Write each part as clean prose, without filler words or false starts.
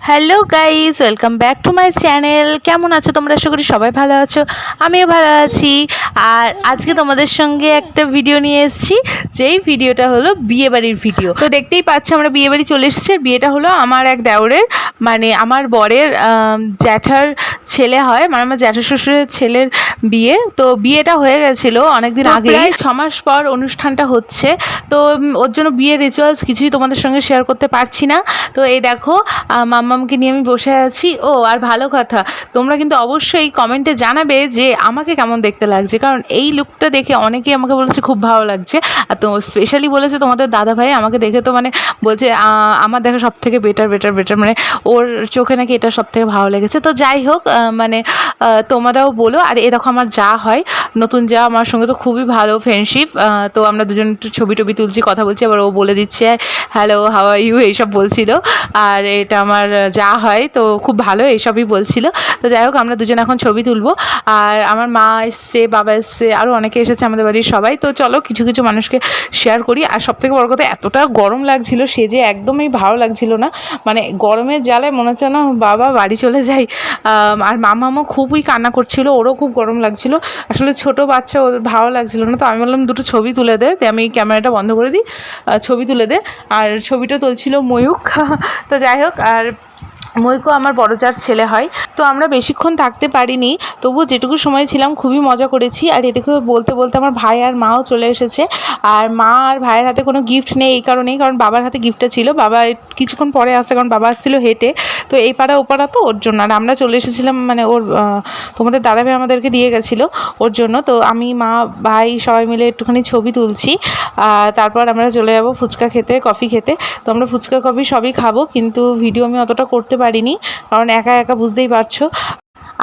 Hello guys, welcome back to my channel. কেমন আছো তোমরা? আশা করি সবাই ভালো আছো, আমিও ভালো আছি। আর আজকে তোমাদের সঙ্গে একটা ভিডিও নিয়ে এসেছি, যেই ভিডিওটা হলো বিয়েবাড়ির ভিডিও। তো দেখতেই পাচ্ছ আমরা বিয়েবাড়ি চলে এসেছি। বিয়েটা হলো আমার এক দেওরের, মানে আমার বরের জ্যাঠার ছেলে হয়, মানে আমার জ্যাঠা শ্বশুরের ছেলের বিয়ে। তো বিয়েটা হয়ে গেছিলো অনেকদিন আগে, প্রায় 6 মাস পর অনুষ্ঠানটা হচ্ছে। তো ওর জন্য বিয়ের রিচুয়ালস কিছুই তোমাদের সঙ্গে শেয়ার করতে পারছি না। তো এই দেখো মাম্মামকে নিয়ে আমি বসে আছি। ও আর ভালো কথা, তোমরা কিন্তু অবশ্যই কমেন্টে জানাবে যে আমাকে কেমন দেখতে লাগছে, কারণ এই লুকটা দেখে অনেকেই আমাকে বলেছে খুব ভালো লাগছে। আর তো স্পেশালি বলেছে তোমাদের দাদাভাই আমাকে দেখে, তো মানে বলছে আমার দেখা সব থেকে বেটার, মানে ওর চোখে নাকি এটা সব থেকে ভালো লেগেছে। তো যাই হোক, মানে তোমরাও বলো। আর এ দেখো আমার যা হয়, নতুন যা, আমার সঙ্গে তো খুবই ভালো ফ্রেন্ডশিপ। তো আমরা দুজন একটু ছবি টবি তুলছি, কথা বলছি, আবার ও বলে দিচ্ছে হ্যালো, হাউ আর ইউ, এইসব বলছিল। আর এটা আমার যা হয়, তো খুব ভালো, এইসবই বলছিল। তো যাই হোক, আমরা দুজন এখন ছবি তুলবো। আর আমার মা এসছে, বাবা এসছে, আরও অনেকে এসেছে আমাদের বাড়ির সবাই। তো চলো কিছু কিছু মানুষকে শেয়ার করি। আর সবথেকে বড় কথা, এতটা গরম লাগছিল, সে যে একদমই ভালো লাগছিল না, মানে গরমের জ্বালায় মনে হচ্ছে না বাবা বাড়ি চলে যাই। আর মামামও খুবই কান্না করছিল, ওরও খুব গরম লাগছিল। আসলে ছোট বাচ্চা, ওদের ভালো লাগছিল না। তো আমি বললাম দুটো ছবি তুলে দে, আমি ক্যামেরাটা বন্ধ করে দিই, ছবি তুলে দে। আর ছবিটা তুলছিল ময়ূক। তো যাই হোক, আর ময়ূকও আমার বড় যার ছেলে হয়। তো আমরা বেশিক্ষণ থাকতে পারিনি, তবুও যেটুকু সময় ছিলাম খুবই মজা করেছি। আর এদিকে বলতে বলতে আমার ভাই আর মাও চলে এসেছে। আর মা আর ভাইয়ের হাতে কোনো গিফট নেই এই কারণেই, কারণ বাবার হাতে গিফটটা ছিল। বাবা কিছুক্ষণ পরে আসছে, কারণ বাবা আসছিল হেঁটে। তো এই পাড়া ও পাড়া, তো ওর জন্য। আর আমরা চলে এসেছিলাম, মানে ওর তোমাদের দাদাভাই আমাদেরকে দিয়ে গেছিলো ওর জন্য। তো আমি, মা, ভাই সবাই মিলে একটুখানি ছবি তুলছি। তারপর আমরা চলে যাব ফুচকা খেতে, কফি খেতে। তো আমরা ফুচকা কফি সবই খাবো, কিন্তু ভিডিও আমি অতটা করতে পারিনি, কারণ একা একা বুঝতেই পারছো।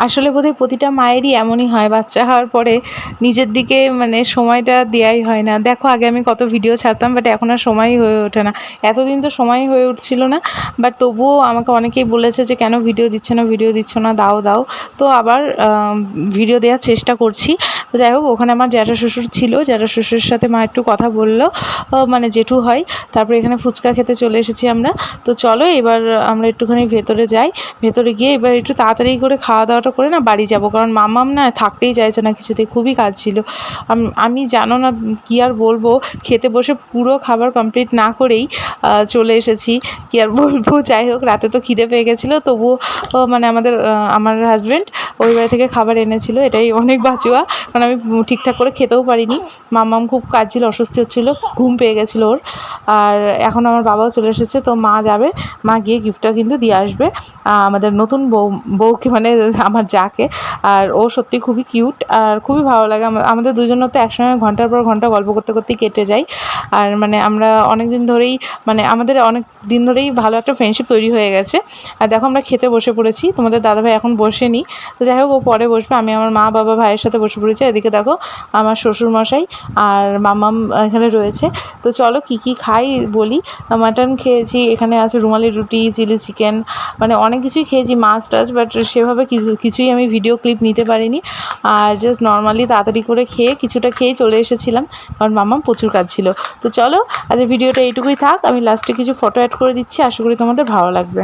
আসলে বোধহয় প্রতিটা মায়েরই এমনই হয়, বাচ্চা হওয়ার পরে নিজের দিকে মানে সময়টা দেওয়াই হয় না। দেখো আগে আমি কত ভিডিও ছাড়তাম, বাট এখন আর সময়ই হয়ে ওঠে না। এতদিন তো সময়ই হয়ে উঠছিল না, বাট তবুও আমাকে অনেকেই বলেছে যে কেন ভিডিও দিচ্ছ না, দাও। তো আবার ভিডিও দেওয়ার চেষ্টা করছি। তো যাই হোক, ওখানে আমার জ্যাঠা শ্বশুর ছিল, জ্যাঠা শ্বশুরের সাথে মা একটু কথা বললো, মানে জেঠু হয়। তারপরে এখানে ফুচকা খেতে চলে এসেছি আমরা। তো চলো এবার আমরা একটুখানি ভেতরে যাই। ভেতরে গিয়ে এবার একটু তাড়াতাড়ি করে খাওয়া দাওয়াটা করে না বাড়ি যাব, কারণ মাম্মাম না থাকতেই চাইছে না কিছুতে, খুবই কাজ ছিল। আমি জানো না কী আর বলবো, খেতে বসে পুরো খাবার কমপ্লিট না করেই চলে এসেছি, কী আর বলবো। যাই হোক, রাতে তো খিদে পেয়ে গেছিলো, তবুও মানে আমার হাজব্যান্ড ওই বাড়ি থেকে খাবার এনেছিল, এটাই অনেক বাঁচুয়া, কারণ আমি ঠিকঠাক করে খেতেও পারিনি। মাম্মাম খুব কাজ ছিল, অস্বস্তি হচ্ছিলো, ঘুম পেয়ে গেছিলো ওর। আর এখন আমার বাবাও চলে এসেছে, তো মা যাবে, মা গিয়ে গিফটটা কিন্তু দিয়ে আসবে আমাদের নতুন বউকে, মানে আমার যাকে। আর ও সত্যি খুবই কিউট, আর খুবই ভালো লাগে। আমাদের দুজনের তো একসঙ্গে ঘন্টার পর ঘন্টা গল্প করতে করতেই কেটে যায়। আর মানে আমরা অনেক দিন ধরেই, মানে আমাদের অনেক দিন ধরেই ভালো একটা ফ্রেন্ডশিপ তৈরি হয়ে গেছে। আর দেখো আমরা খেতে বসে পড়েছি, তোমাদের দাদাভাই এখন বসেনি। তো যাই হোক, ও পরে বসবে, আমি আমার মা, বাবা, ভাইয়ের সাথে বসে পড়েছি। এদিকে দেখো আমার শ্বশুরমশাই আর মাম্মাম এখানে রয়েছে। তো চলো কী খাই বলি। মাটন খেয়েছি, এখানে আছে রুমালি রুটি, চিলি চিকেন, মানে অনেক কিছুই খেয়েছি, মাছ টাছ, বাট সেভাবে কিছুই আমি ভিডিও ক্লিপ নিতে পারিনি। আর জাস্ট নর্মালি তাড়াতাড়ি করে কিছুটা খেয়ে চলে এসেছিলাম, কারণ মাম্মাম প্রচুর কাজ ছিল। তো চলো আজ ভিডিওটা এইটুকুই থাক, আমি লাস্টে কিছু ফটো অ্যাড করে দিচ্ছি, আশা করি তোমাদের ভালো লাগবে।